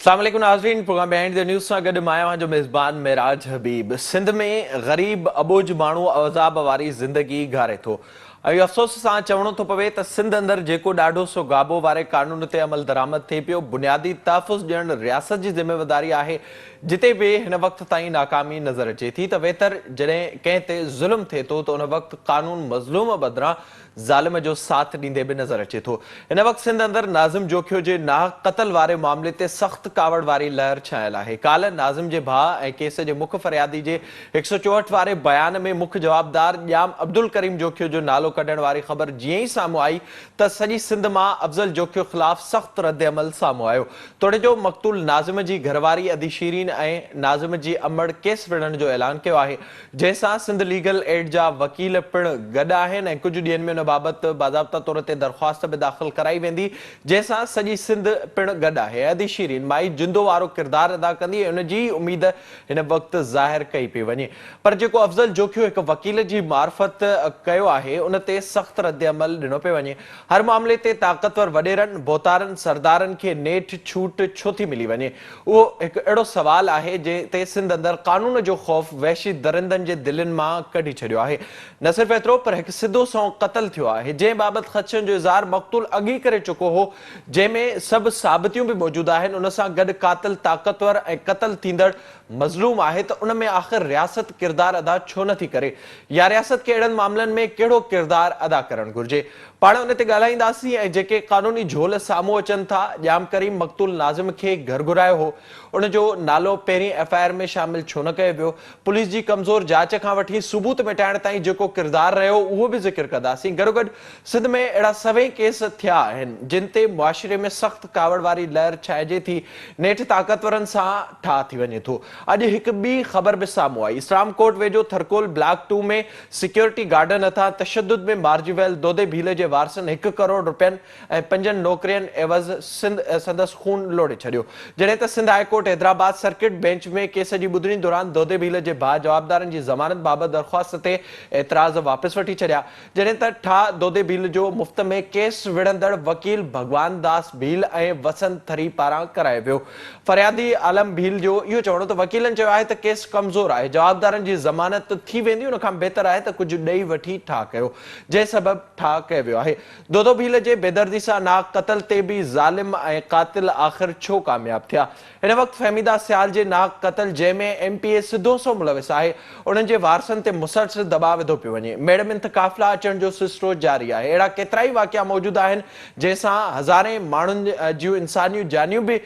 अस्सलाम वालेकुम नाज़रीन, प्रोग्राम बिहाइंड द न्यूज़ सां गॾु मां आहियां जो मेज़बान मेराज हबीब। सिंध में ग़रीब अबोझ माण्हू अज़ाब वारी ज़िंदगी गारे थो। ऐं अफ़सोस सां चवणो थो पवे त सिंध अंदरि जेको ॾाढो सो गाबो वारे कानून ते अमल दरामद थिए पियो, बुनियादी तहफ़ुज़ ॾियणु रियासत जी ज़िम्मेवारी आहे। जिते बि हिन वक़्त ताईं नाकामी नज़र अचे थी त वेतर जॾहिं कंहिं ते ज़ुल्म थिए थो त उन वक़्तु कानून मज़लूम बदिरां ज़ालिम जो साथ ॾींदे बि नज़र अचे थो। हिन वक़्तु सिंध अंदरि नाज़िम जोखियो जे नाहक क़त्ल वारे मामले ते सख़्त कावड़ वारी लहर छायल आहे। काल्ह नाज़िम जे भाउ ऐं केस जे मुख्य फ़रियादी जे 164 वारे बयान में मुख्य जवाबदार ॼाम अब्दुल करीम जोखियो जो नालो कढण वारी ख़बर जीअं ई साम्हूं आई त सॼी सिंध मां अफ़ज़ल जोखियो ख़िलाफ़ सख़्त रद्द अमल साम्हूं आयो। तोड़े जो मक़तूल नाज़िम जी घरवारी अदी शीरीन ऐं नाज़िम जी अमड़ केस विढ़ण जो ऐलान कयो आहे, जंहिंसां सिंध लीगल एड जा वकील पिणु गॾु आहिनि ऐं कुझु ॾींहंनि में उन बाबति बाज़ाब्ता तौर ते दरख़्वास्त बि दाख़िल कराई वेंदी, जंहिंसां सॼी सिंध पिणु गॾु आहे। अदी शीरीन माई जिंदो वारो किरदारु अदा कंदी ऐं उन जी उमेद हिन वक़्तु ज़ाहिर कई पई वञे। पर जेको अफ़ज़ल जोखियो हिकु वकील जी मार्फत कयो आहे, उन ते सख़्त रद्द अमल ॾिनो पियो वञे। हर मामले ते ताक़तवर वॾेरनि बोतारनि सरदारनि खे नेठि छूट छो थी मिली वञे? उहो हिकु अहिड़ो सवाल आहे जंहिं ते सिंध अंदरि कानून जो ख़ौफ़ वहशी दरिंदनि जे दिलनि मां कढी छॾियो आहे। न सिर्फ़ एतिरो पर हिकु सिधो सओं क़त्ल थियो आहे, जंहिं बाबति ख़दशनि जो इज़हार मक़तूल अॻु ई करे चुको हो, जंहिंमें सभु साबितियूं बि मौजूदु आहिनि। उन सां गॾु क़ातिल ताक़तवर ऐं क़त्ल थींदड़ मज़लूम आहे त उन में आख़िर रियासत किरदारु अदा छो नथी करे, या रियासत खे अहिड़नि मामलनि में कहिड़ो किरदारु अदा करणु घुरिजे? पाण उन ते ॻाल्हाईंदासीं। ऐं जेके क़ानूनी झोल साम्हूं अचनि था, ॼाम करीम मक़तूल नाज़िम खे घर घुरायो हो, उन जो नालो पहिरीं एफआईआर में शामिल छो न कयो वियो? पुलिस जी कमज़ोर जांच खां वठी सबूत मिटाइण ताईं जेको किरदारु रहियो, उहो बि ज़िक्र कंदासीं। गॾोगॾु सिंध में अहिड़ा सभई केस थिया आहिनि जिन ते मुआशिरे में सख़्त कावड़ वारी लहर छाइजे थी, नेठि ताक़तवरनि सां ठाह थी वञे थो। अॼु हिकु ॿी ख़बर बि साम्हूं आई। इस्लाम कोट वेझो थरकोल ब्लॉक 2 में सिक्योरिटी गार्डन हथां तशद्दुद में मारिजी वियल दोदे भील जे वारसनि 1 करोड़ रुपयनि ऐं 5 नौकरियुनि एवज़ संदसि खून लोड़े छॾियो। जॾहिं त Sindh high court Hyderabad circuit bench में केस जी ॿुधणी दौरान दोदे भील जे भाउ जवाबदारनि जी ज़मानत बाबति दरख़्वास्त ते एतिराज़ वापसि वठी छॾिया। जॾहिं त ठाह दोदे भील जो मुफ़्त में केस विढ़ंदड़ वकील भगवान दास भील ऐं वसंत थरी पारां करायो वियो। फ़रियादी आलम भील जो इहो चवणो त वकीलनि चयो आहे त केस कमज़ोर आहे, जवाबदारनि जी ज़मानत थी वेंदी, उन खां बहितर आहे त कुझु ॾेई वठी ठाह कयो, जंहिं सबबु ठाह कयो वियो आहे। दोदो भील जे बेदर्दी सां नाक क़त्ल ते बि ज़ालिम ऐं क़ातिल आख़िर छो कामयाबु थिया? हिन वक़्तु फहमीदा सियाल जे नाक क़त्ल जंहिंमें एमपीए सिधो सो मुलविस आहे, उन्हनि जे वारसनि ते मुसलसिल दॿाउ विधो पियो वञे। मेड़मिंथ काफ़िला अचण जो सिलसिलो जारी आहे। अहिड़ा केतिरा ई वाक़िया मौजूदु आहिनि जंहिंसां हज़ारे माण्हुनि जूं इंसानियूं जानियूं बि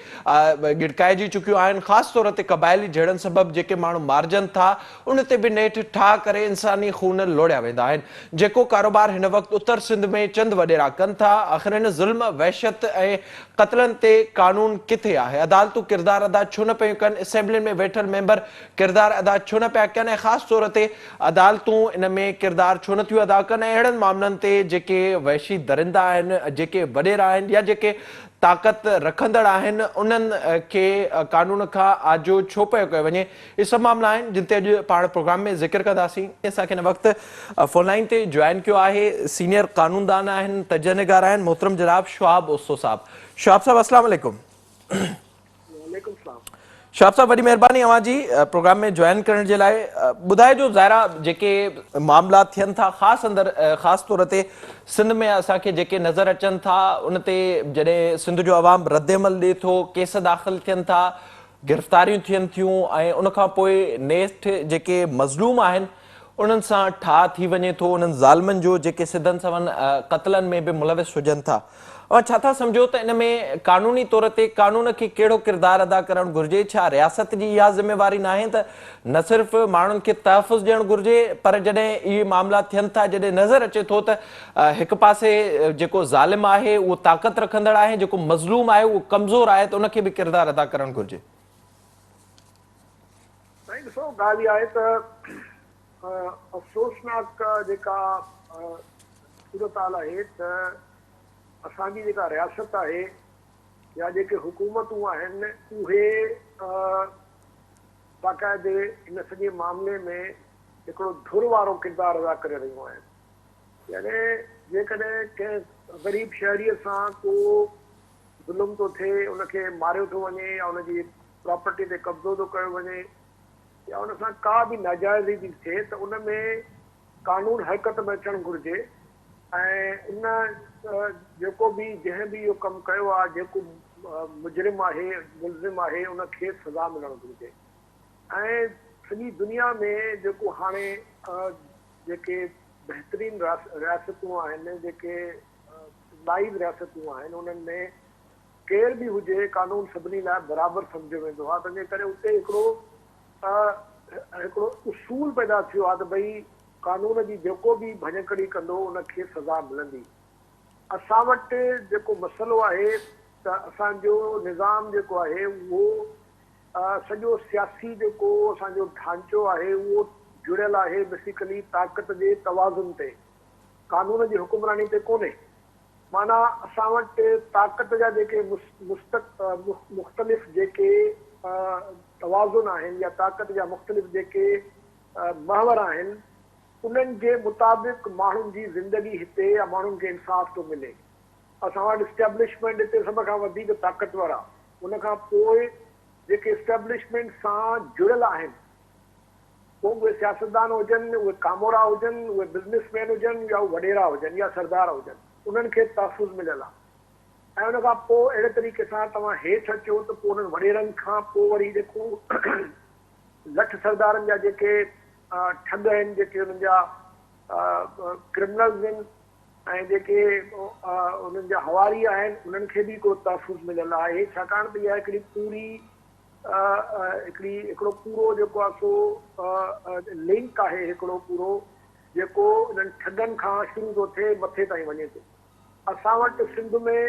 गिड़काइजी चुकियूं आहिनि। ख़ासि तौर ते क़बाइली जहिड़नि सबबि जेके माण्हू मारिजनि था, उन ते बि नेठि ठाह करे इंसानी खून लोड़िया वेंदा आहिनि। जेको कारोबार हिन वक़्तु उत्तर सिंध में चंद वॾेरा कनि था, आख़िर हिन ज़ुल्म वहशत ऐं क़त्लनि ते कानून किथे आहे? अदालतूं किरदारु अदा छो न पियूं कनि? असेंबली में वेठल मेंबर किरदारु अदा छो न पिया कनि? ऐं ख़ासि तौर ते अदालतूं इन में किरदारु छो नथियूं अदा कनि? ऐं अहिड़नि मामलनि ते जेके वहशी दरिंदा आहिनि, जेके वॾेरा आहिनि, या जेके ताक़त रखंदड़ आहिनि, उन्हनि खे कानून खां आजो छो पियो कयो वञे? इहे सभु मामला आहिनि जिन ते अॼु पाण प्रोग्राम में ज़िक्र कंदासीं। असांखे हिन वक़्तु फ़ोन लाइन ते जॉइन कयो आहे सीनियर कानूनदान आहिनि, तजनिगार आहिनि, मोहतरम जनाब शुआब ओस्तो साहब। शुआब साहब अस्सलाम वालेकुम। वालेकुम सलाम। शाह साहब वॾी महिरबानी अवां जी प्रोग्राम में जॉइन करण जे लाइ। ॿुधाइजो ज़ाहिरा जेके मामला थियनि था ख़ासि तौर ते सिंध में असांखे जेके नज़र अचनि था, उन ते जॾहिं सिंध जो अवाम रद्द अमल ॾिए थो, केस दाख़िल थियनि था, गिरफ़्तारियूं थियनि थियूं, ऐं उन खां पोइ नेठि जेके मज़लूम आहिनि उन्हनि सां ठाह थी वञे थो, उन्हनि ज़ालिमनि जो जेके सिधनि सवनि क़त्लनि में बि मुलविस हुजनि था। और छा था सम्झो त इन में कानूनी तौर ते कानून खे कहिड़ो किरदारु अदा करणु घुरिजे? छा रियासत जी इहा ज़िम्मेवारी नाहे त न सिर्फ़ु माण्हुनि खे तहफ़ुज़ ॾियणु घुरिजे, पर जॾहिं इहे मामला थियनि था, जॾहिं नज़र अचे थो त हिकु पासे जेको ज़ालिम आहे उहो ताक़त रखंदड़ आहे, जेको मज़लूम आहे उहो कमज़ोर आहे, त उनखे बि किरदारु अदा करणु घुरिजे? साईं ॾिसो, ॻाल्हि इहा आहे त अफ़सोसनाक जेका सूरत हाल आहे त असांजी जेका रियासत आहे या जेके हुकूमतूं आहिनि, उहे बाक़ाइदे इन सॼे मामले में हिकिड़ो धुर वारो किरदारु अदा करे रहियूं आहिनि। यानी जेकॾहिं कंहिं ग़रीब शहरीअ सां को ज़ुल्म थो थिए, उनखे मारियो थो वञे या उनजी प्रॉपर्टी ते कब्ज़ो थो कयो वञे या उन सां का बि नाजाइज़ी थी थिए त उन में कानून हरकत में अचणु घुरिजे ऐं उन जेको बि जंहिं बि इहो कमु कयो आहे, जेको मुजरिम आहे, मुलज़िम आहे, उनखे सज़ा मिलणु घुरिजे। ऐं सॼी दुनिया में जेको हाणे जेके बहितरीन रियासतूं आहिनि, जेके लाइव रियासतूं आहिनि, उन्हनि में केर बि हुजे कानून सभिनी लाइ बराबरि सम्झो वेंदो आहे। तंहिंजे करे उते हिकिड़ो उसूल पैदा थियो आहे त भई कानून जी जेको बि भञकड़ी कंदो उनखे सज़ा मिलंदी। असां वटि जेको मसइलो आहे त असांजो निज़ाम जेको आहे उहो सॼो सियासी जेको असांजो ढांचो आहे उहो जुड़ियल आहे बेसिकली ताक़त जे तवाज़ुन ते, कानून जी हुकुमरानी ते कोन्हे। माना असां वटि ताक़त जा जेके मुख़्तलिफ़ जेके तवाज़ुन आहिनि या ताक़त जा मुख़्तलिफ़ जेके महवर आहिनि, उन्हनि जे मुताबिक़ माण्हुनि जी ज़िंदगी हिते या माण्हुनि खे इंसाफ़ थो मिले। असां वटि इस्टेब्लिशमेंट हिते सभ खां वधीक ताक़तवर आहे। उनखां पोइ जेके इस्टेब्लिशमेंट सां जुड़ियल आहिनि, पोइ उहे सियासतदान हुजनि, उहे कामोरा हुजनि, उहे बिज़नेसमैन हुजनि या उहे वॾेरा हुजनि या सरदार हुजनि, उन्हनि खे तहफ़ुज़ मिलियल आहे। ऐं उनखां पोइ अहिड़े तरीक़े सां तव्हां हेठि अचो त पोइ उन्हनि वॾेरनि खां पोइ वरी जेको लठ सरदारनि जा जेके ठग आहिनि, जेके उन्हनि जा क्रिमिनल्स आहिनि ऐं जेके उन्हनि जा हवारी आहिनि, उन्हनि खे बि को तहफ़ुज़ मिलियल आहे। छाकाणि त इहा हिकिड़ी पूरी हिकिड़ो पूरो जेको आहे सो लिंक आहे, हिकिड़ो पूरो जेको उन्हनि ठगनि खां शुरू थो थिए मथे ताईं वञे थो। असां वटि सिंध में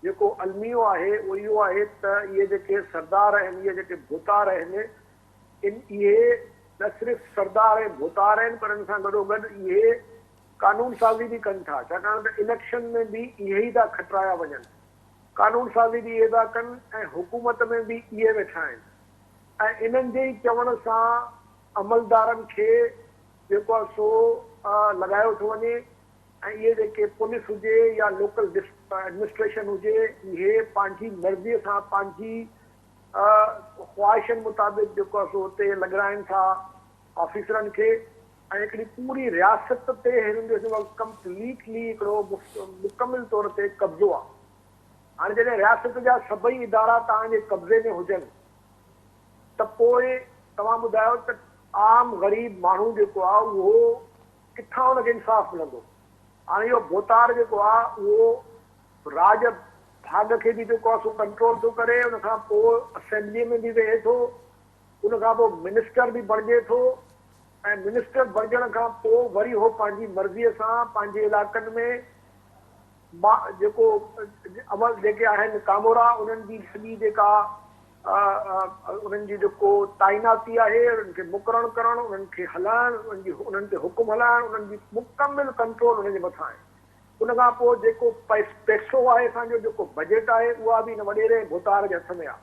जेको अलमियो आहे उहो इहो आहे त इहे जेके सरदार आहिनि, इहे जेके भूतार आहिनि, इहे न सिर्फ़ु सरदार ऐं भूतार आहिनि पर इन सां गॾोगॾु इहे कानून साज़ी बि कनि था। छाकाणि त इलेक्शन में बि इहे ई था खटराया वञनि, कानून साज़ी बि इहे था कनि ऐं हुकूमत में बि इहे वेठा आहिनि। ऐं इन्हनि जे ई चवण सां अमलदारनि खे जेको आहे सो लॻायो थो वञे ऐं इहे जेके पुलिस हुजे या लोकल एडमिनिस्ट्रेशन हुजे, इहे पंहिंजी मर्ज़ीअ सां पंहिंजी ख़्वाहिशनि मुताबिक़ जेको आहे सो हुते लॻाइनि था ऑफिसरनि खे ऐं हिकिड़ी पूरी रियासत ते हिननि जो कंप्लीटली हिकिड़ो मुकमिल तौर ते कब्ज़ो आहे। हाणे जॾहिं रियासत जा सभई इदारा तव्हांजे कब्ज़े में हुजनि त पोइ तव्हां ॿुधायो त आम ग़रीब माण्हू जेको आहे उहो किथां हुनखे इंसाफ़ मिलंदो। हाणे इहो भोतार जेको आहे उहो राज भाग खे बि जेको आहे सो कंट्रोल थो करे, उनखां पोइ असेंबलीअ में बि वेहे थो, उनखां पोइ मिनिस्टर बि बणिजे थो ऐं मिनिस्टर बणजण खां पोइ वरी उहो पंहिंजी मर्ज़ीअ सां पंहिंजे इलाइक़नि में जेको अमल जेके आहिनि कामोरा, उन्हनि जी सॼी जेका उन्हनि जी जेको ताइनाती आहे, उन्हनि खे मुक़ररु करणु, उन्हनि खे हलाइणु, उन्हनि ते हुकुम हलाइणु, उन्हनि जी मुकमिल कंट्रोल उन्हनि जे मथां आहे। उनखां पोइ जेको पैसो आहे, असांजो जेको बजट आहे, उहा बि हिन वॾेरे भूतार जे हथ में आहे।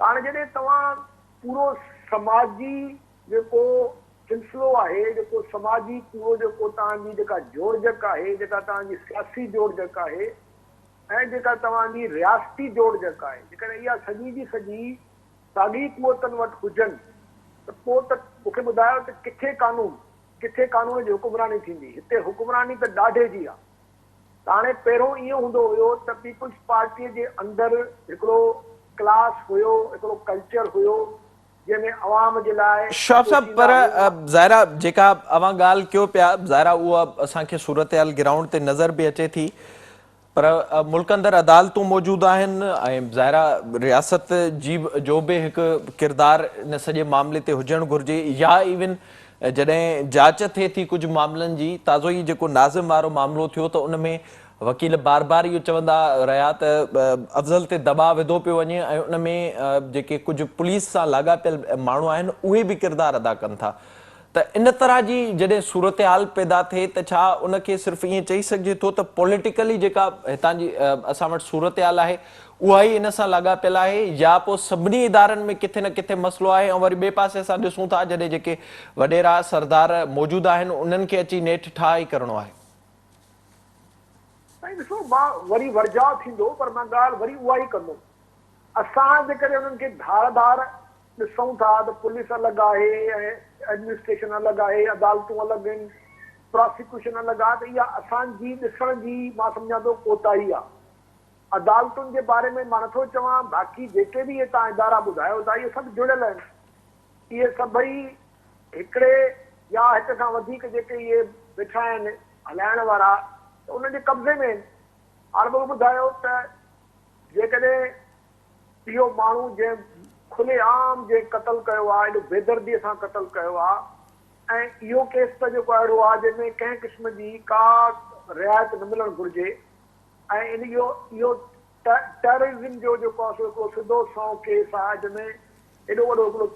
हाणे जॾहिं तव्हां पूरो समाजी जेको सिलसिलो आहे, जेको समाजी पूरो जेको तव्हांजी जेका जोड़जक आहे, जेका तव्हांजी सियासी जोड़जक आहे ऐं जेका तव्हांजी रियासती जोड़जक आहे, जेकॾहिं इहा सॼी जी सॼी साॻी क़ुवतनि वटि हुजनि त पोइ त मूंखे ॿुधायो त किथे कानून जी हुकुमरानी थींदी। हिते हुकुमरानी त ॾाढे जी आहे। त हाणे पहिरियों ईअं हूंदो हुयो त पीपुल्स पार्टीअ जे अंदरि हिकिड़ो क्लास हुयो, हिकिड़ो कल्चर हुयो जंहिंमें अवाम जे लाइ शौफ़ साहब, पर ज़ाहिरा जेका अवां ॻाल्हि कयो पिया, ज़ाहिरा उहा असांखे सूरत-हाल ग्राउंड ते नज़र बि अचे थी, पर मुल्क अंदरि अदालतूं मौजूदु आहिनि ऐं ज़ाहिरा रियासत जी जो बि हिकु किरदारु इन सॼे मामले ते हुजणु घुरिजे, या इवन जॾहिं जांच थिए थी कुझु मामलनि जी। ताज़ो ई जेको नाज़िम वारो मामिलो थियो त उन में वकील बार बार इहो चवंदा रहिया त अफ़ज़ल ते दॿाउ विधो पियो वञे ऐं उन में जेके कुझु पुलिस सां लाॻापियल माण्हू आहिनि उहे बि किरदारु अदा कनि था। त इन तरह जी जॾहिं सूरत हाल पैदा थिए त छा उनखे सिर्फ़ु ईअं चई सघिजे थो त पॉलिटिकली जेका हितां जी असां वटि सूरत हाल आहे उहा ई इन सां लाॻापियल आहे, या पोइ सभिनी इदारनि में किथे न किथे मसइलो आहे? ऐं वरी ॿिए पासे असां ॾिसूं था जॾहिं जेके वॾेरा सरदार मौजूदु आहिनि उन्हनि खे अची नेठि ठाह ई करिणो आहे। साईं ॾिसो मां वरी वर्जाउ थींदो पर मां ॻाल्हि वरी उहा ई कंदुमि। असां जे करे उन्हनि खे धार धार ॾिसूं था त पुलिस अलॻि आहे ऐं एडमिनिस्ट्रेशन अलॻि आहे, अदालतूं अलॻि आहिनि, प्रोसिक्यूशन अलॻि आहे, त इहा असांजी ॾिसण जी मां सम्झां थो कोताही आहे। अदालतुनि जे बारे में मां नथो चवां, बाक़ी जेके बि इहे तव्हां इदारा ॿुधायो था इहे सभु जुड़ियल आहिनि। इहे सभई हिकिड़े या हिक खां वधीक जेके इहे वेठा आहिनि हलाइण वारा त उन्हनि जे कब्ज़े में आहिनि। हाणे पोइ ॿुधायो त जेकॾहिं इहो माण्हू जंहिं खुले आम जंहिं क़तलु कयो आहे, एॾो बेदर्दीअ सां क़तलु कयो आहे ऐं इहो केस त जेको अहिड़ो आहे जंहिंमें कंहिं क़िस्म जी का रिआयत न मिलणु घुरिजे ऐं इहो टेररिज़म जो जेको आहे हिकिड़ो सिधो सौ केस आहे जंहिंमें एॾो वॾो हिकिड़ो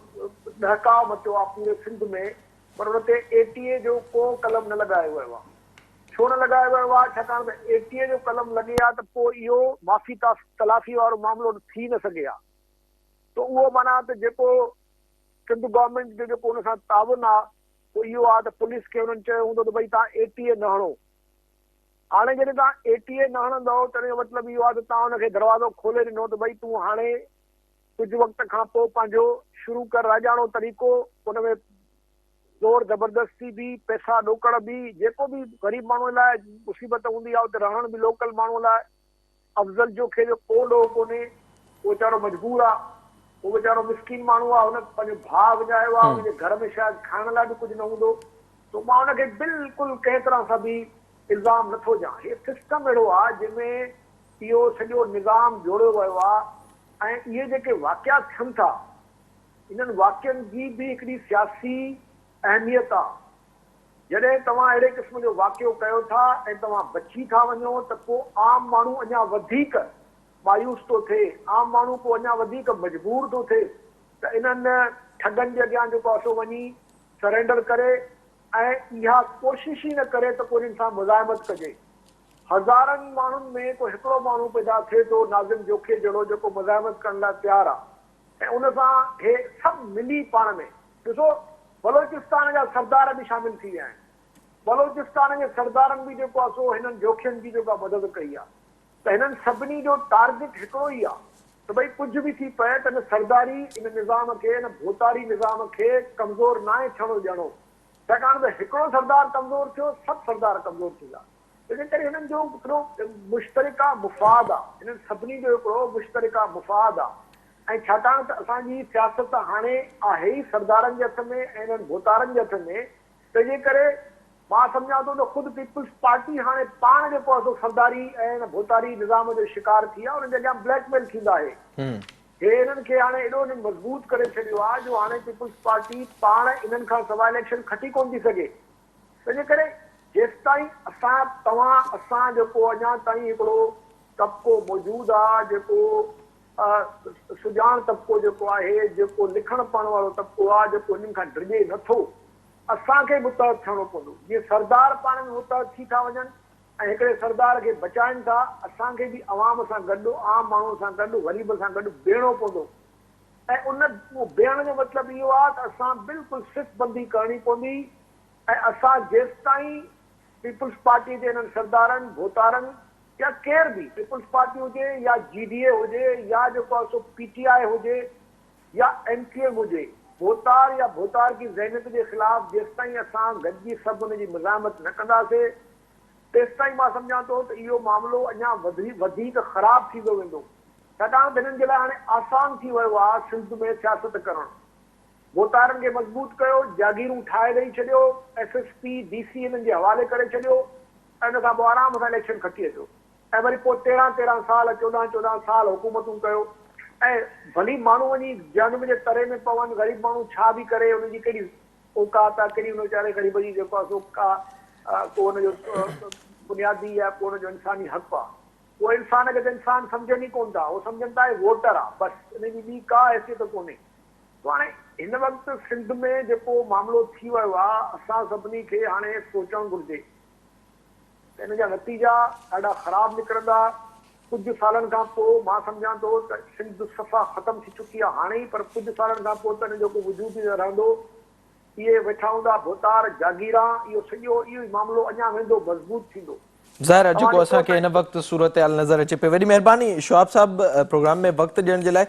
डहकाव मचियो आहे पूरे सिंध में, पर हुन ते ATA जो को कलम न लॻायो वियो आहे। छो न लॻायो वियो आहे? छाकाणि त ATA जो कलम लॻे आहे त पोइ इहो माफ़ी तलाफ़ी वारो मामिलो थी न सघे आहे। त उहो माना त जेको सिंध गवर्नमेंट जो जेको हुन सां ताउन आहे पोइ इहो आहे त पुलिस खे हुननि चयो हूंदो त भई तव्हां ATA न हणो। हाणे जॾहिं तव्हां ATA न हणंदव त हिन जो मतिलबु इहो आहे त तव्हां हुनखे दरवाज़ो खोले ॾिनो त भई तूं हाणे कुझु वक़्त खां पोइ पंहिंजो शुरू कर राजाणो तरीक़ो, हुन में ज़ोर ज़बरदस्ती बि, पैसा ॾोकड़ बि, जेको बि ग़रीब माण्हूअ लाइ मुसीबत हूंदी आहे उते रहण बि लोकल माण्हूअ लाइ। अफ़ज़ल जो खे जो को ॾोह कोन्हे, उहो वीचारो मजबूर आहे, उहो वीचारो मिसकिन माण्हू आहे, हुन पंहिंजो भाउ विञायो आहे, हुनजे घर में शायदि खाइण लाइ बि कुझु न हूंदो, त मां हुनखे बिल्कुलु कंहिं तरह सां बि इल्ज़ाम नथो ॾियां। हीअ सिस्टम अहिड़ो आहे जंहिंमें इहो सॼो निज़ाम जोड़ियो वियो आहे ऐं इहे जेके वाक़िया थियनि था इन्हनि वाक़ियनि जी बि हिकिड़ी सियासी अहमियत आहे। जॾहिं तव्हां अहिड़े क़िस्म जो वाक़ियो कयो था ऐं तव्हां बची था वञो त पोइ आम माण्हू अञा वधीक मायूस थो थिए, आम माण्हू पोइ अञा वधीक मजबूर थो थिए त इन्हनि ठगनि जे अॻियां जेको आहे सो वञी सरेंडर करे ऐं इहा कोशिश ई न करे त पोइ इन्हनि सां मुज़ाहिमत कजे। हज़ारनि माण्हुनि में को हिकिड़ो माण्हू पैदा थिए थो नाज़िम जोखे जहिड़ो जेको मुज़ाहिमत करण लाइ तयारु आहे ऐं उन सां हे सभु मिली पाण में ॾिसो बलोचिस्तान जा सरदार बि शामिल थी विया आहिनि। बलोचिस्तान जे सरदारनि बि जेको आहे सो हिननि जोखियुनि जी जेका मदद कई आहे। त हिननि सभिनी जो टारगेट हिकिड़ो ई आहे त भई कुझु बि थी पए त हिन सरदारी इन निज़ाम खे, हिन भोतारी निज़ाम खे कमज़ोर न आहे थियणो ॾियणो। छाकाणि त हिकिड़ो सरदार कमज़ोर थियो सभु सरदार कमज़ोर थींदा। इन करे हिननि जो हिकिड़ो मुश्तरिका मुफ़ाद आहे, हिननि सभिनी जो हिकिड़ो मुश्तरिका मुफ़ाद आहे। ऐं छाकाणि त असांजी सियासत हाणे आहे ई सरदारनि जे हथ में ऐं हिननि भोतारनि जे हथ में, तंहिंजे करे मां सम्झां थो त ख़ुदि पीपुल्स पार्टी हाणे पाण जेको आहे सो सरदारी ऐं हिन भोतारी निज़ाम जो शिकार थी आहे, हुनजे अॻियां ब्लैकमेल थींदा आहे। हे हिननि खे हाणे एॾो मज़बूत करे छॾियो आहे जो हाणे पीपुल्स पार्टी पाण इन्हनि खां सवाइ इलेक्शन खटी कोन थी सघे। तंहिंजे करे जेसि ताईं असां जेको अञा ताईं हिकिड़ो तबिको मौजूदु आहे जेको सुजाण तबिको जेको आहे, जेको लिखण पढ़ण वारो तबिको आहे, जेको हिननि खां डिॼे नथो, असांखे मुतहद थियणो पवंदो। जीअं सरदार पाण में मुतहद थी था वञनि ऐं हिकिड़े सरदार खे बचाइनि था, असांखे बि अवाम सां गॾु, आम माण्हूअ सां गॾु, ग़रीब सां गॾु बीहणो पवंदो। ऐं उन बीहण जो मतिलबु इहो आहे त असां बिल्कुलु सिफ़बंदी करणी पवंदी ऐं असां जेसि ताईं पीपुल्स पार्टी जे हिननि सरदारनि भोतारनि या केर बि, पीपुल्स पार्टी हुजे या GDA हुजे या जेको आहे सो PTI हुजे या MQM हुजे, भोतार या भोतार की ज़हनियत जे ख़िलाफ़ जेसि ताईं असां गॾिजी सभु हुनजी मुज़ाहिमत न कंदासीं तेसि ताईं मां सम्झां थो त इहो मामिलो अञा वधीक ख़राबु थींदो वेंदो। छाकाणि त हिननि जे लाइ हाणे आसान थी वियो आहे सिंध में सियासत करणु। भोतारनि खे मज़बूत कयो, जागीरूं ठाहे ॾेई छॾियो, SSP DC हिननि जे हवाले करे छॾियो ऐं हुन खां पोइ आराम सां इलेक्शन खटी अचो ऐं वरी पोइ 13 साल 14 साल हुकूमतूं कयो ऐं भली माण्हू वञी जनम जे तरे में पवनि, ग़रीब माण्हू छा बि करे, हुनजी कहिड़ी औकात आहे, कहिड़ी हुन वीचारे ग़रीब जी जेको आहे सो को हुनजो बुनियादी आहे, को हुनजो इंसानी हक़ आहे। उहो इंसान खे त इंसान सम्झनि ई कोन था, उहो सम्झनि था वोटर आहे, बसि हिनजी ॿी का हैसियत कोन्हे। तो हाणे हिन वक़्तु सिंध में जेको मामिलो थी वियो आहे, असां सभिनी खे हाणे सोचणु घुरिजे त हिन जा नतीजा ॾाढा ख़राबु निकिरंदा। कुझु सालनि खां पोइ मां सम्झां थो त सिंध सफ़ा ख़तमु थी चुकी आहे हाणे ई, पर कुझु सालनि खां पोइ त हिन जो को वजूद ई न रहंदो। इहे वेठा हूंदा भोतार जागीरा, इहो ई मामिलो अञा वेंदो मज़बूत थींदो। ज़ाहिर आहे जेको असांखे हिन वक़्तु सूरत हाल नज़र अचे पई। वॾी महिरबानी शुआब साहब प्रोग्राम में वक़्तु ॾियण जे लाइ।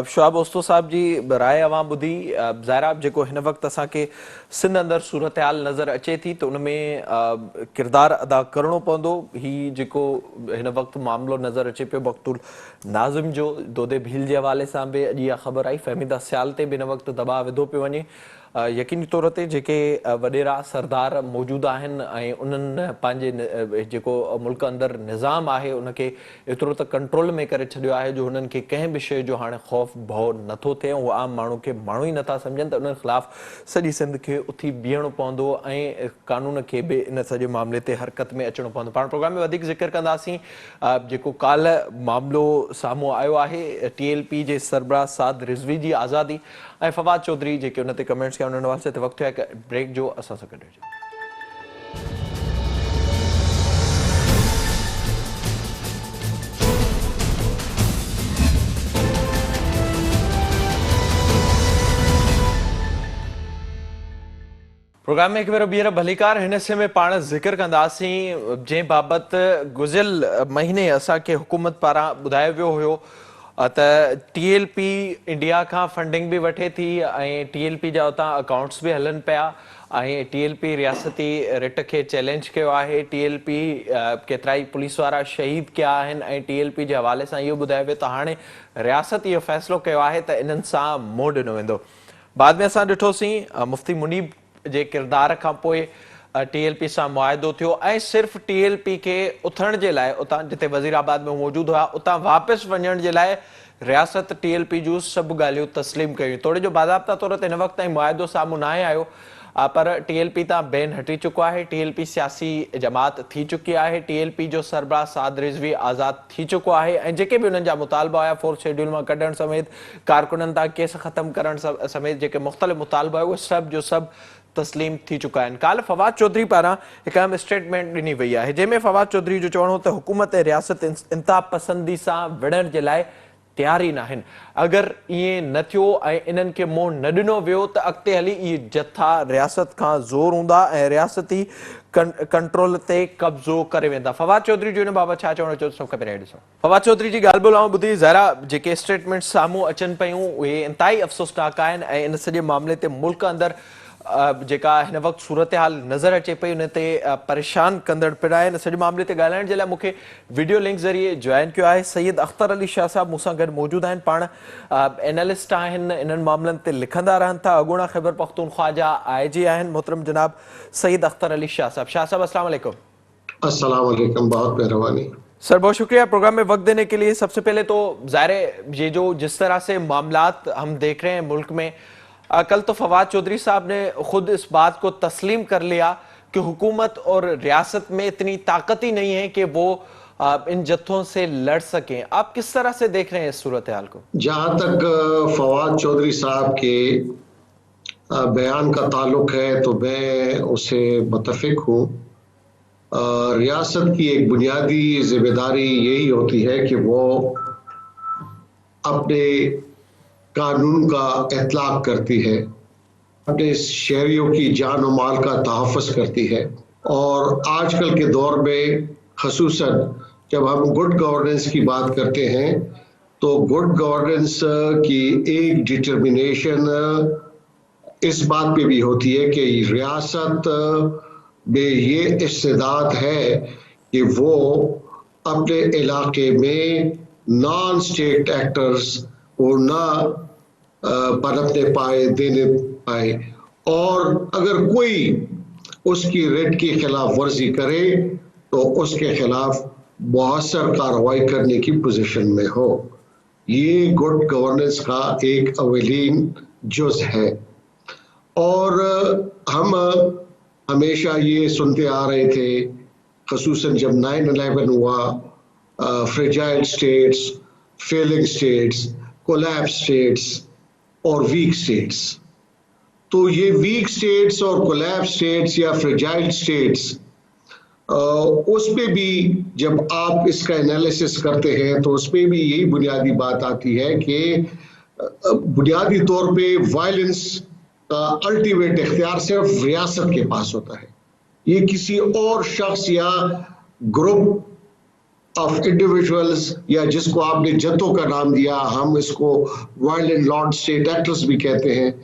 शुआब ओस्तो साहब जी राय अवां ॿुधी। ज़ाहिर आहे जेको हिन वक़्तु असांखे सिंध अंदरि सूरत हाल नज़र अचे थी त उन में किरदारु अदा करिणो पवंदो। हीउ जेको हिन वक़्तु मामिलो नज़र अचे पियो मक़तूल नाज़िम जो दोदे भील जे हवाले सां बि अॼु इहा ख़बर आई। फ़हमीदा सियाल ते बि हिन वक़्तु दॿाउ विधो पियो वञे। यकीनी तौर ते जेके वॾेरा सरदार मौजूदु आहिनि ऐं उन्हनि पंहिंजे जेको मुल्क अंदरि निज़ाम आहे उनखे एतिरो त कंट्रोल में करे छॾियो आहे जो हुननि खे कंहिं बि शइ जो हाणे ख़ौफ़ भउ नथो थिए। उहो आम माण्हू खे माण्हू ई नथा सम्झनि त उन्हनि ख़िलाफ़ु सॼी सिंध खे उथी बीहणो पवंदो ऐं कानून खे बि इन सॼे मामले ते हरकत में अचिणो पवंदो। पाण प्रोग्राम में वधीक ज़िक्र कंदासीं जेको काल्ह मामिलो साम्हूं आयो आहे TLP जे सरबराह साद रिज़वी जी आज़ादी ऐं फवाद चौधरी जेके उन ते कमेंट्स कया उन्हनि वास्ते वक़्तु आहे ब्रेक जो। असां सां गॾु हुजो। प्रोग्राम में हिकु भेरो ॿीहर भलीकार। हिन हिसे में पाण ज़िक्र कंदासीं जंहिं बाबति गुज़िरियल महीने असांखे हुकूमत पारां ॿुधायो वियो हुयो त TLP इंडिया खां फंडिंग बि वठे थी ऐं TLP जा उतां अकाउंट्स बि हलनि पिया ऐं TLP रियासती रिट खे चैलेंज कयो आहे। TLP केतिरा ई पुलिस वारा शहीद कया आहिनि ऐं TLP जे हवाले सां इहो ॿुधायो वियो त हाणे रियासत इहो फ़ैसिलो कयो आहे त इन्हनि सां मुंहुं ॾिनो वेंदो। बाद में असां ॾिठोसीं मुफ्ती मुनीब जे किरदार खां पोइ TLP सां मुआहिदो थियो ऐं सिर्फ़ु TLP खे उथण जे लाइ उतां जिते वज़ीराबाद में मौजूदु हुआ उतां वापसि वञण जे लाइ रियासत TLP जूं सभु ॻाल्हियूं तस्लीम कयूं। तोड़े जो बाज़ाब्ता तौर ते हिन वक़्तु ताईं मुआहिदो साम्हूं न आयो पर TLP तां बैन हटी चुको आहे। TLP सियासी जमात थी चुकी आहे। TLP जो सरबराह साद रिज़वी आज़ादु थी चुको आहे ऐं जेके बि उन्हनि जा मुतालबा हुया 4th शेड्यूल मां कढण समेत कारकुननि तां केस ख़तमु करण समेत जेके मुख़्तलिफ़ मुतालबा हुआ उहे सभु जो सभु तस्लीम थी चुका आहिनि। काल्ह फवाद चौधरी पारां हिकु अहम स्टेटमेंट ॾिनी वई आहे जंहिंमें फवाद चौधरी जो चवणो त हुकूमत ऐं रियासत इंतिहा पसंदी सां विढ़ण जे लाइ तयार ई न आहिनि। अगरि ईअं न थियो ऐं इन्हनि खे मुंहुं न ॾिनो वियो त अॻिते हली इहे जथा रियासत खां ज़ोर हूंदा ऐं रियासती कंट्रोल ते कब्ज़ो करे वेंदा। फवाद चौधरी जो हिन बाबति छा चवणो अचो सभु खपे ॾिसो। फवाद चौधरी जी ॻाल्हि ॿोल ॿुधी ज़रा जेके स्टेटमेंट साम्हूं अचनि पियूं उहे इंतिहाई अफ़सोसनाक आहिनि ऐं इन सॼे मामले ते मुल्क अंदरि जेका हिन वक़्तु सूरत हाल नज़र अचे पई उन ते परेशान कंदड़ पिण आहे। इन सॼे मामले ते ॻाल्हाइण जे लाइ मूंखे वीडियो लिंक ज़रिए जॉइन कयो आहे सैयद अख्तर अली शाह साहब मूं सां गॾु मौजूदु आहिनि। पाण एनालिस्ट आहिनि इन्हनि मामलनि ते लिखंदा रहनि था। अॻूणा ख़ैबर पख्तूनख्वा जा IG आहिनि मोहतरम जनाब सैयद अख्तर अली शाह साहब। शाह साहब अस्सलाम वालेकुम। अस्सलाम वालेकुम, बहुत मेहरबानी। सर बहुत शुक्रिया प्रोग्राम में वक्त देने के लिए। सबसे पहले तो ज़ाहिर है ये जो जिस तरह से मामलात हम देख रहे हैं मुल्क में, कल तो फवाद चौधरी साहब ने खुद इस बात को तस्लीम कर लिया कि हुकूमत और रियासत में इतनी ताकत ही नहीं है कि वो इन जत्थों से लड़ सकें। आप किस तरह से देख रहे हैं इस सूरत हाल को? जहाँ तक फवाद चौधरी साहब के बयान का ताल्लुक है तो मैं उससे मुत्तफिक हूँ। रियासत की एक बुनियादी जिम्मेदारी यही होती है कि वो अपने कानून का इत्लाक करती है, अपने शहरियों की जान और माल का तहफ़्फ़ुज़ करती है। और आजकल के दौर में ख़ुसूसन जब हम गुड गवर्नेंस की बात करते हैं तो गुड गवर्नेंस की एक डिटर्मिनेशन इस बात पे भी होती है कि रियासत में ये इस्तेदाद है कि वो अपने इलाके में नॉन स्टेट एक्टर्स को ना पनपने पाए, देने पाए, और अगर कोई उसकी रेट की खिलाफ वर्जी करे तो उसके खिलाफ मुअस्सर कार्रवाई करने की पोजीशन में हो। ये गुड गवर्नेंस का एक अवलीन जुज है। और हम हमेशा ये सुनते आ रहे थे, ख़ुसूसन जब 9/11 हुआ, fragile states, failing states, collapse states और वीक स्टेट्स। तो ये वीक स्टेट्स और कोलैप्स स्टेट्स या फ्रेजाइल स्टेट्स, उस पे भी जब आप इसका एनालिसिस करते हैं तो उस पे भी यही बुनियादी बात आती है कि बुनियादी तौर पे वायलेंस का अल्टीमेट इख्तियार सिर्फ रियासत के पास होता है। ये किसी और शख्स या ग्रुप ऑफ इंडिविजुअल्स या जिसको आपने जत्थों का नाम दिया, हम इसको वायलेंट लॉर्ड स्टेट एक्टर्स भी कहते हैं,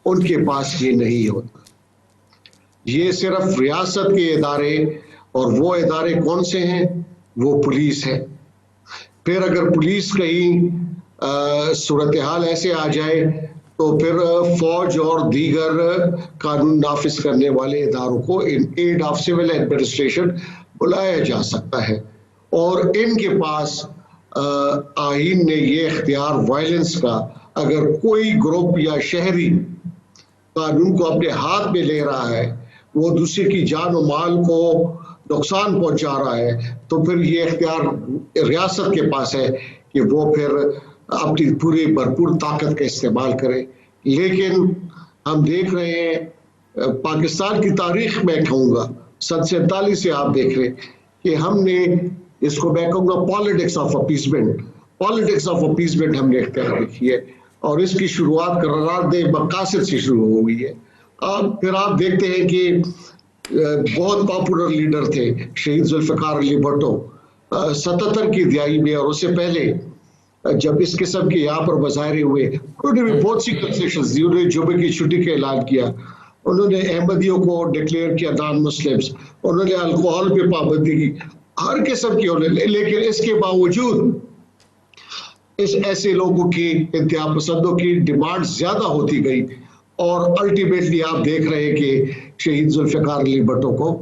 उनके पास ये नहीं होता। ये सिर्फ रियासत के इदारे, और वो इदारे कौन से हैं? वो पुलिस है। फिर अगर पुलिस कहीं सूरत हाल ऐसे आ जाए तो फिर फौज और दीगर कानून नाफिज करने वाले इदारों को in aid of civil administration बुलाया जा सकता है, और इनके पास आईन ने ये इख्तियार वायलेंस का, अगर कोई ग्रुप या शहरी कानून को अपने हाथ में ले रहा है, वो दूसरे की जान और माल को नुकसान पहुंचा रहा है, तो फिर ये इख्तियार रियासत के पास है कि वो फिर अपनी पूरी भरपूर ताकत का इस्तेमाल करे। लेकिन हम देख रहे हैं पाकिस्तान की तारीख में, कहूँगा 47 से आप देख रहे कि हमने इसको, मैं कहूँगा पॉलिटिक्स ऑफ अपीसमेंट हमने इख्तियार रखी है, और इसकी शुरुआत करारदे मकासद से शुरू हो गई है। अब फिर आप देखते हैं कि बहुत पॉपुलर लीडर थे शहीद जुल्फिकार अली भुट्टो 77 की दिहाई में, और उससे पहले जब इस किस्म के यहाँ पर मुजाहरे हुए, उन्होंने भी बहुत सी कंसेशंस दी। उन्होंने जुमे की छुट्टी का ऐलान किया, उन्होंने अहमदियों को डिक्लेयर किया नॉन मुस्लिम्स, उन्होंने अल्कोहल पे पाबंदी की, हर किस्म की उन्होंने। लेकिन इसके बावजूद इस ऐसे लोगों की, इंतहा पसंदों की डिमांड ज्यादा होती गई, और अल्टीमेटली आप देख रहे हैं कि शहीद जुल्फिकार अली भुट्टो को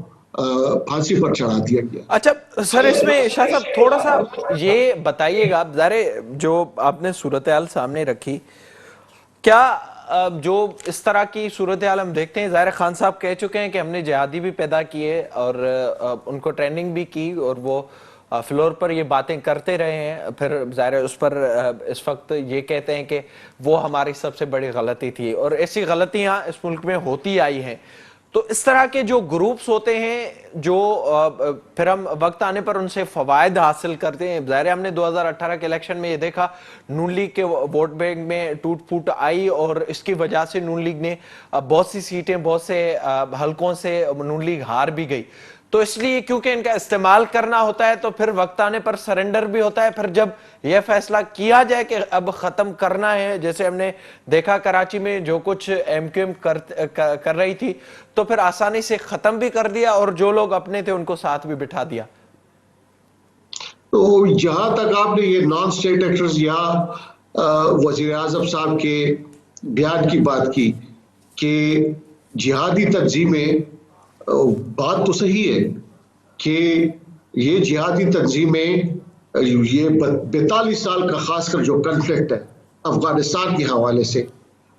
फांसी पर चढ़ा दिया गया। अच्छा सर, इसमें शाह साहब थोड़ा सा ये बताइएगा, ज़ाहिर जो आपने सूरत हाल सामने रखी, क्या जो इस तरह की सूरत हाल हम देखते हैं, ज़ाहिर खान साहब कह चुके हैं कि हमने जिहादी भी पैदा किए और उनको ट्रेनिंग भी की, और वो फ्लोर पर ये बातें करते रहे हैं, फिर ज़ाहिर उस पर इस वक्त ये कहते हैं कि वो हमारी सबसे बड़ी गलती थी, और ऐसी गलतियां इस मुल्क में होती आई हैं। तो इस तरह के जो ग्रुप्स होते हैं, जो फिर हम वक्त आने पर उनसे फवायद हासिल करते हैं, ज़ाहिर हमने 2018 के इलेक्शन में ये देखा, नून लीग के वोट बैंक में टूट फूट आई, और इसकी वजह से नून लीग ने बहुत सी सीटें, बहुत से हलकों से नून लीग हार भी गई। तो इसलिए क्योंकि इनका इस्तेमाल करना होता है, तो फिर वक्त आने पर सरेंडर भी होता है। फिर जब यह फैसला किया जाए कि अब खत्म करना है, जैसे हमने देखा कराची में जो कुछ एमक्यूएम कर रही थी, तो फिर आसानी से खत्म भी कर दिया, और जो लोग अपने थे उनको साथ भी बिठा दिया। तो जहां तक आपने ये नॉन स्टेट एक्टर्स या वजीर आजम साहब के बयान की बात की कि जिहादी तंजीमें, बात तो सही है कि ये जिहादी तंजीमें, ये 42 साल का खासकर जो कन्फ्लिक्ट है अफगानिस्तान के हवाले से,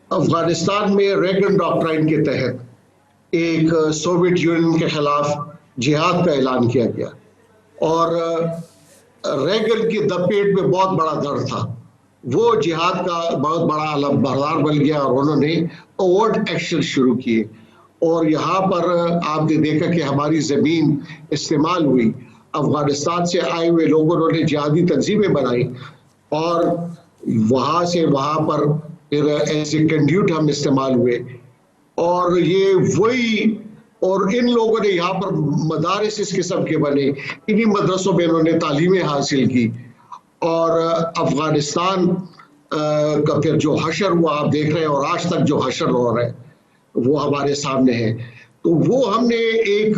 अफगानिस्तान में रेगन डॉक्ट्राइन के तहत एक सोवियत यूनियन के खिलाफ जिहाद का ऐलान किया गया, और रेगन की दपेट में बहुत बड़ा दर्द था, वो जिहाद का बहुत बड़ा अलमबरदार बन गया, और उन्होंने ओवर्ट एक्शन शुरू किए। और यहाँ पर आपने देखा कि हमारी जमीन इस्तेमाल हुई, अफगानिस्तान से आए हुए लोगों ने जिहादी तंजीमें बनाई, और वहाँ से वहाँ पर फिर एज ए कंड्यूट हम इस्तेमाल हुए, और ये वही, और इन लोगों ने यहाँ पर मदारिस इस किस्म के बने, इन्हीं मदरसों में इन्होंने तालीमें हासिल की, और अफगानिस्तान का फिर जो हशर हुआ आप देख रहे हैं, और आज तक जो हशर हो रहा है वो हमारे सामने है। तो वो हमने एक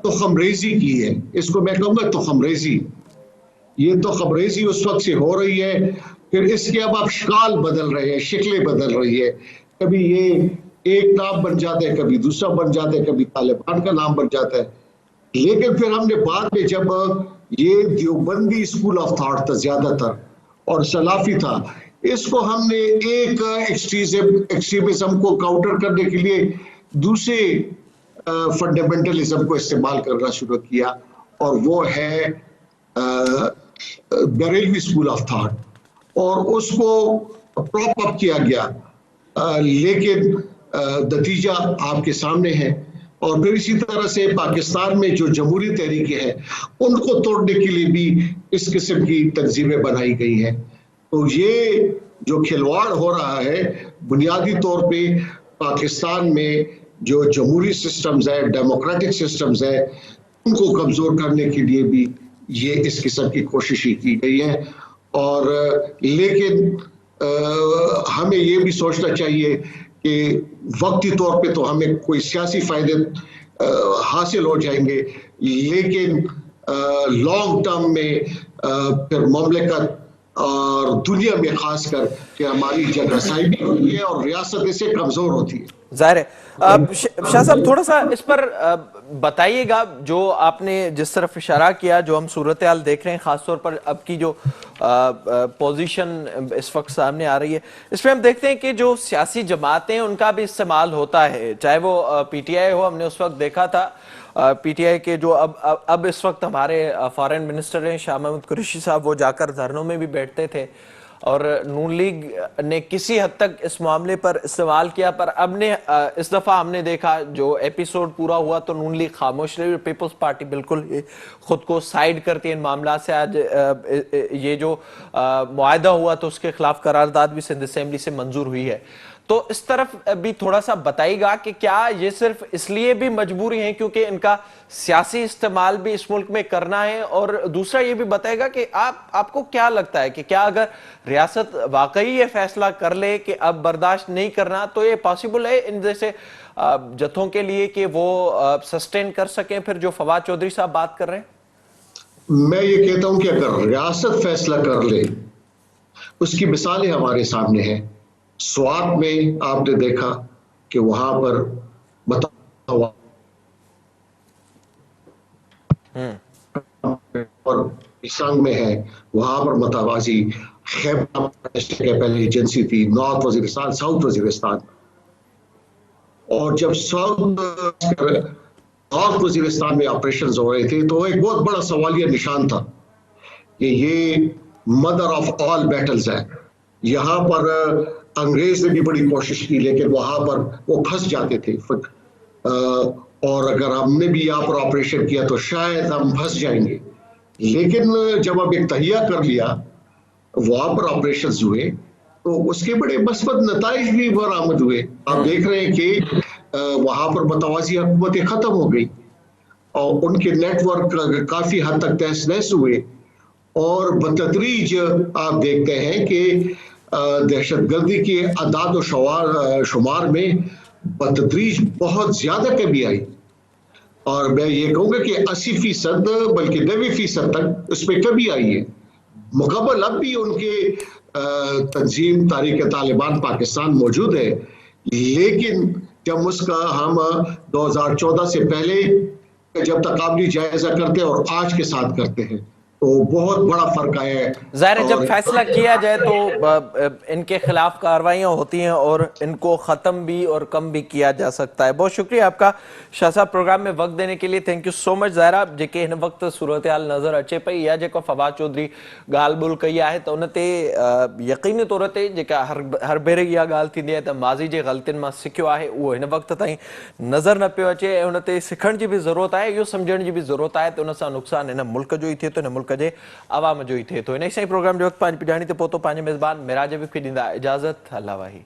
तोखमरेजी की है, इसको मैं कहूँगा तोखमरेजी। ये तोखमरेजी उस वक्त से हो रही है, फिर इसके अब अशकाल बदल रहे हैं, शक्लें बदल रही है, कभी ये एक नाम बन जाता है, कभी दूसरा बन जाता है, कभी तालिबान का नाम बन जाता है। लेकिन फिर हमने बाद में, जब ये देवबंदी स्कूल ऑफ थॉट था ज्यादातर और सलाफी था, इसको हमने एक एक्सट्रीमिज्म को काउंटर करने के लिए दूसरे फंडामेंटलिज्म को इस्तेमाल करना शुरू किया, और वो है बरेलवी स्कूल ऑफ थॉट, और उसको प्रॉप अप किया गया। लेकिन नतीजा आपके सामने है। और फिर इसी तरह से पाकिस्तान में जो जमहूरी तहरीकें हैं उनको तोड़ने के लिए भी इस किस्म की तंजीमें बनाई गई हैं। तो ये जो खिलवाड़ हो रहा है बुनियादी तौर पे पाकिस्तान में जो जमहूरी सिस्टम्स है, डेमोक्रेटिक सिस्टम्स है, उनको कमजोर करने के लिए भी ये इस किस्म की कोशिशें की गई है। और लेकिन हमें ये भी सोचना चाहिए कि वक्ती तौर पे तो हमें कोई सियासी फायदे हासिल हो जाएंगे, लेकिन लॉन्ग टर्म में फिर ममलिकत और दुनिया में खासकर कि हमारी जगहसाई भी होती है और रियासत इससे कमजोर होती है। जाहिर है। शाह साहब, थोड़ा सा इस पर बताइएगा, जो आपने जिस तरफ इशारा किया, जो हम सूरत हाल देख रहे हैं, खासतौर पर अब की जो पोजीशन इस वक्त सामने आ रही है, इसमें हम देखते हैं कि जो सियासी जमातें उनका भी इस्तेमाल होता है, चाहे वो पीटीआई हो। हमने उस वक्त देखा था पीटीआई के जो अब इस वक्त हमारे फॉरेन मिनिस्टर हैं शाह महमूद कुरैशी साहब, वो जाकर धरनों में भी बैठते थे और नून लीग ने किसी हद तक इस मामले पर इस्तेमाल किया। पर अब ने इस दफ़ा हमने देखा, जो एपिसोड पूरा हुआ तो नून लीग खामोश रही, पीपल्स पार्टी बिल्कुल खुद को साइड करती है इन मामला से। आज ये जो मुआहदा हुआ तो उसके खिलाफ करारदाद भी सिंध असेंबली से मंजूर हुई है। तो इस तरफ भी थोड़ा सा बताइएगा कि क्या ये सिर्फ इसलिए भी मजबूरी है क्योंकि इनका सियासी इस्तेमाल भी इस मुल्क में करना है, और दूसरा ये भी बताएगा कि आपको क्या लगता है कि क्या अगर रियासत वाकई ये फैसला कर ले कि अब बर्दाश्त नहीं करना, तो ये पॉसिबल है इन जैसे जत्थों के लिए कि वो सस्टेन कर सकें फिर जो फवाद चौधरी साहब बात कर रहे हैं? मैं ये कहता हूं कि अगर रियासत फैसला कर ले, उसकी मिसालें हमारे सामने हैं। स्वात में आपने देखा कि वहां पर और संग में है, वहां पर मताबाजी। खैबर के पहले एजेंसी थी, नॉर्थ वजीरिस्तान, साउथ वजीरिस्तान। और जब नॉर्थ वजीरिस्तान में ऑपरेशन हो रहे थे तो एक बहुत बड़ा सवालिया निशान था कि ये मदर ऑफ ऑल बैटल्स है। यहाँ पर अंग्रेज ने भी बड़ी कोशिश की, लेकिन वहां पर वो फंस जाते थे। और अगर हमने भी यहाँ पर ऑपरेशन किया तो शायद हम फंस जाएंगे। लेकिन जब अब एक तहिया कर लिया, वहां पर ऑपरेशन हुए तो उसके बड़े मस्बत नताइज भी बरामद हुए। आप देख रहे हैं कि वहां पर मतवाजी हुकूमतें खत्म हो गई और उनके नेटवर्क काफी हद तक तहस नहस हुए। और बतदरीज आप देखते हैं कि दहशतगर्दी के अदाद शुमार में बतदरीज बहुत ज्यादा कमी आई। और मैं ये कहूंगा कि 80% बल्कि 90% तक उसमें कमी आई है। मुकम्मल अब भी उनके तंजीम तारीख तालिबान पाकिस्तान मौजूद है, लेकिन जब उसका हम 2014 से पहले जब तकाबली जायजा करते हैं और आज के साथ करते हैं तो बहुत बड़ा फर्क आया है। जाहिर है जब फैसला किया जाए तो इनके खिलाफ कार्रवाइयां होती हैं और इनको खत्म भी और कम भी किया जा सकता है। बहुत शुक्रिया आपका शाह साहब प्रोग्राम में वक्त देने के लिए। Thank you so much. ज़ाहिरा जेके इन वक्त सूरत हाल नज़र अचे पई या जेको फवाद चौधरी ॻाल्हि ॿोल कई आहे त उन ते यकीनी तौर ते जेका हर भेरे इहा ॻाल्हि थींदी आहे त माज़ी जे ग़लतियुनि मां सिखियो आहे, उहो हिन वक़्त ताईं नज़र न पियो अचे ऐं उन ते सिखण जी बि ज़रूरत आहे, इहो सम्झण जी बि ज़रूरत आहे त उन सां नुक़सानु हिन मुल्क जो ई थिए थो, हिन मुल्क जे आवाम जो ही थे। तो इन साई प्रोग्राम जो वक्त पांच पिजाणी ते पोतो पांच मेज़बान मिराज भी ॾींदा इजाज़त। अल्लाह वाही।